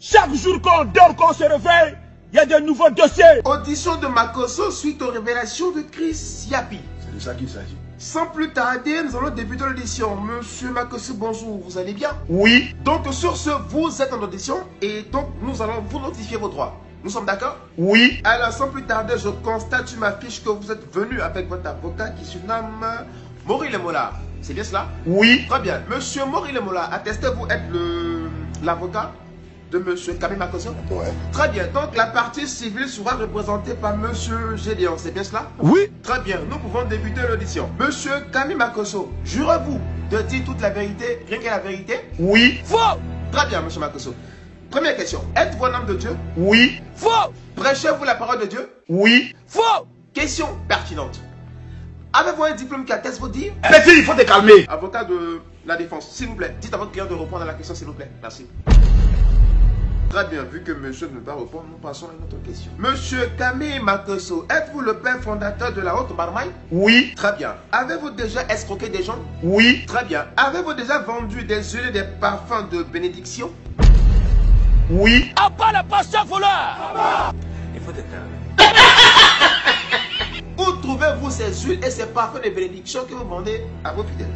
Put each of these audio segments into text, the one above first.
Chaque jour qu'on dort, qu'on se réveille, il y a de nouveaux dossiers. Audition de Makosso suite aux révélations de Chris Yapi. C'est de ça qu'il s'agit. Sans plus tarder, nous allons débuter l'audition. Monsieur Makosso, bonjour, vous allez bien? Oui. Donc sur ce, vous êtes en audition et donc nous allons vous notifier vos droits. Nous sommes d'accord? Oui. Alors sans plus tarder, je constate sur ma fiche que vous êtes venu avec votre avocat qui se nomme Maurice Lemola. C'est bien cela? Oui. Très bien. Monsieur Maurice Lemola, attestez-vous être l'avocat de Monsieur Camille Makosso? Ouais. Très bien. Donc la partie civile sera représentée par Monsieur Gédéon. C'est bien cela? Oui. Très bien. Nous pouvons débuter l'audition. Monsieur Camille Makosso, jurez-vous de dire toute la vérité, rien que la vérité? Oui. Faux. Très bien, Monsieur Makosso. Première question. Êtes-vous un homme de Dieu? Oui. Faux. Prêchez-vous la parole de Dieu? Oui. Faux. Question pertinente. Avez-vous un diplôme qui atteste vos dires? Petit, il faut te calmer. Avocat de la défense, s'il vous plaît, dites à votre client de répondre à la question, s'il vous plaît. Merci. Très bien, vu que monsieur ne veut pas répondre, nous passons à une autre question. Monsieur Camille Makosso, êtes-vous le père fondateur de la Haute Marmaille? Oui. Très bien. Avez-vous déjà escroqué des gens? Oui. Très bien. Avez-vous déjà vendu des huiles et des parfums de bénédiction? Oui. À part le pasteur voleur. Il faut te calmer. Où trouvez-vous ces huiles et ces parfums de bénédiction que vous vendez à vos fidèles?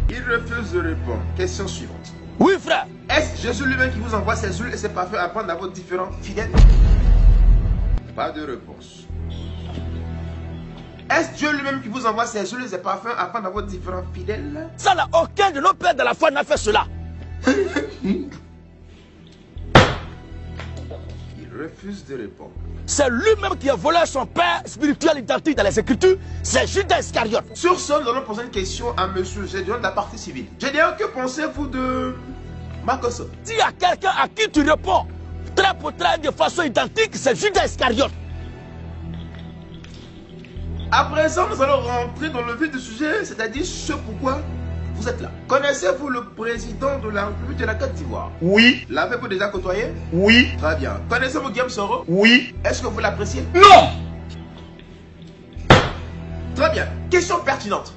Il refuse de répondre. Question suivante. Oui, frère. Est-ce Jésus lui-même qui vous envoie ces huiles et ces parfums à prendre à vos différents fidèles? Pas de réponse. Est-ce Dieu lui-même qui vous envoie ces huiles et ces parfums à prendre à vos différents fidèles? Ça là, aucun de nos pères de la foi n'a fait cela. Il refuse de répondre. C'est lui-même qui a volé son père spirituel identique dans les Écritures. C'est Judas Iscariote. Sur ce, nous allons poser une question à monsieur Gédéon de la partie civile. Gédéon, que pensez-vous de Makosso? Dis à quelqu'un à qui tu réponds, trait pour trait de façon identique, c'est Judas Iscariote. À présent, nous allons rentrer dans le vif du sujet, c'est-à-dire ce pourquoi vous êtes là. Connaissez-vous le président de la République de la Côte d'Ivoire? Oui. L'avez-vous déjà côtoyé? Oui. Très bien. Connaissez-vous Guillaume Soro? Oui. Est-ce que vous l'appréciez? Non. Très bien. Question pertinente.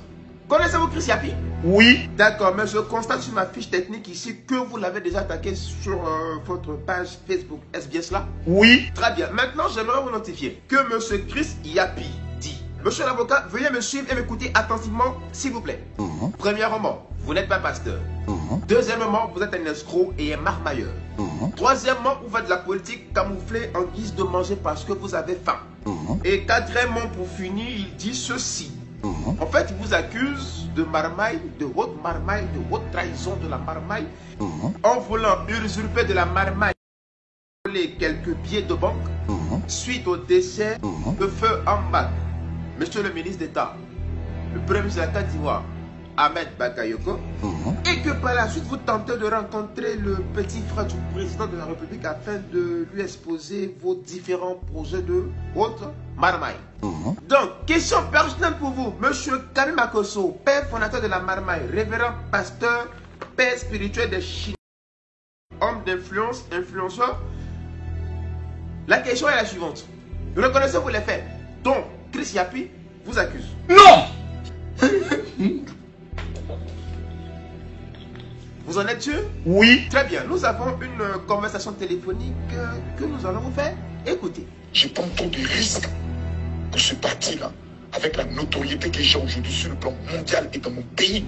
Connaissez-vous Chris Yapi? Oui. D'accord, mais je constate sur ma fiche technique ici que vous l'avez déjà attaqué sur votre page Facebook. Est-ce bien cela? Oui. Très bien. Maintenant, j'aimerais vous notifier que monsieur Chris Yapi dit: Monsieur l'avocat, veuillez me suivre et m'écouter attentivement, s'il vous plaît. Premièrement, vous n'êtes pas pasteur. Deuxièmement, vous êtes un escroc et un marmailleur. Troisièmement, vous faites de la politique camouflée en guise de manger parce que vous avez faim. Et quatrièmement, pour finir, il dit ceci. En fait, il vous accuse de marmaille, de haute trahison de la marmaille, en voulant usurper de la marmaille, voler quelques billets de banque, suite au décès de Feu Ahmad, Monsieur le ministre d'État, le Premier ministre de la Côte d'Ivoire, Ahmed Bakayoko, et que par la suite vous tentez de rencontrer le petit frère du président de la République afin de lui exposer vos différents projets de haute marmaille. Donc, question pertinente pour vous, Monsieur Camille Makosso, père fondateur de la marmaille, révérend pasteur, père spirituel des Chinois, homme d'influence, influenceur. La question est la suivante. Reconnaissez-vous les faits dont Chris Yapi vous accuse? Non. Vous en êtes sûr? Oui. Très bien, nous avons une conversation téléphonique que nous allons vous faire écouter. Je prends trop de risques que ce parti-là, avec la notoriété que j'ai aujourd'hui sur le plan mondial et dans mon pays,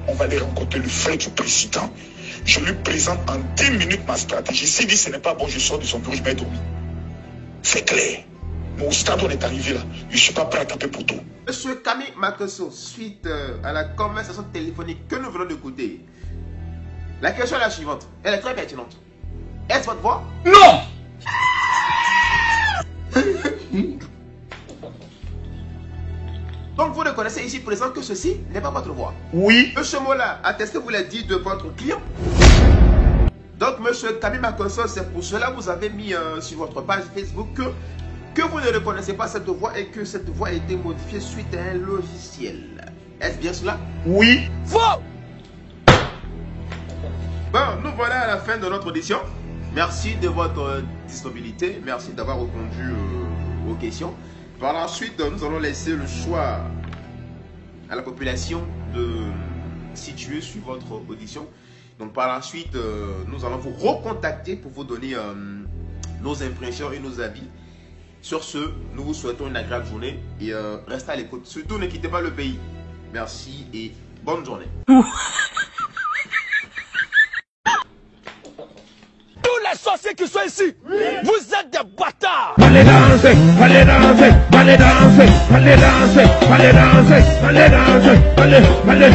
on va aller rencontrer le frère du président. Je lui présente en 10 minutes ma stratégie. S'il dit ce n'est pas bon, je sors de son bureau, je vais dormir. C'est clair. Mais au stade où on est arrivé là, je ne suis pas prêt à taper pour tout. Monsieur Camille Makosso, suite à la conversation téléphonique que nous venons d'écouter, la question est la suivante. Elle est très pertinente. Est-ce votre voix? Non. Donc vous reconnaissez ici présent que ceci n'est pas votre voix? Oui. Monsieur Mola, attestez-vous l'a dit de votre client? Donc monsieur Camille Makosso, c'est pour cela que vous avez mis sur votre page Facebook que vous ne reconnaissez pas cette voix et que cette voix a été modifiée suite à un logiciel. Est-ce bien cela? Oui. Faux. Bon, nous voilà à la fin de notre audition. Merci de votre disponibilité. Merci d'avoir répondu aux questions. Par la suite, nous allons laisser le choix à la population de situer sur votre audition. Donc par la suite, nous allons vous recontacter pour vous donner nos impressions et nos avis. Sur ce, nous vous souhaitons une agréable journée et restez à l'écoute. Surtout, ne quittez pas le pays. Merci et bonne journée. Tous les sorciers qui sont ici, vous êtes des bâtards. Allez danser, allez danser, allez danser, allez danser, allez danser, allez danser, allez, allez,